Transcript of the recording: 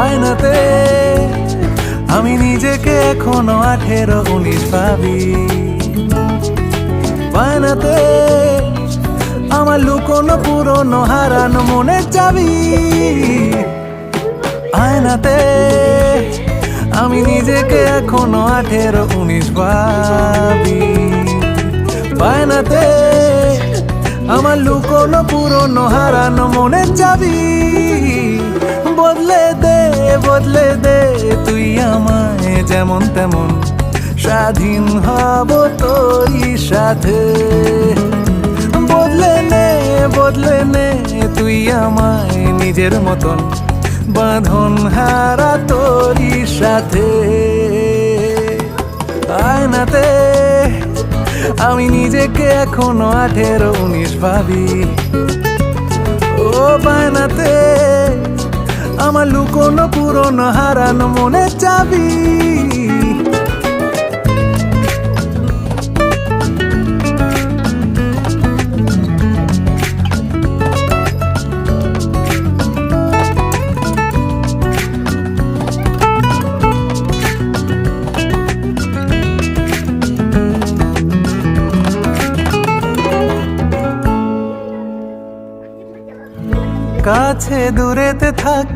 আয়নাতে আমি নিজেকে এখনো 18-19 ভাবি। বায়নাতে আমার লুকোনো পুরনো হারানো মনের চাবি। আয়নাতে আমি নিজেকে এখনো 18-19 ভাবি। বায়নাতে আমার লুকোনো পুরনো হারানো মনের চাবি। বদলে দে তুই আমায় যেমন তেমন, স্বাধীন হব তোরই সাথে। বদলে নে তুই আমায় নিজের মতন, বাঁধন হারা তোরই সাথে। আয়নাতে আমি নিজেকে এখনো 18-19 ভাবি। ও বায়নাতে আমার লুকোনো পুরনো হারানো মনের চাবি। কাছে দূরেতে থাক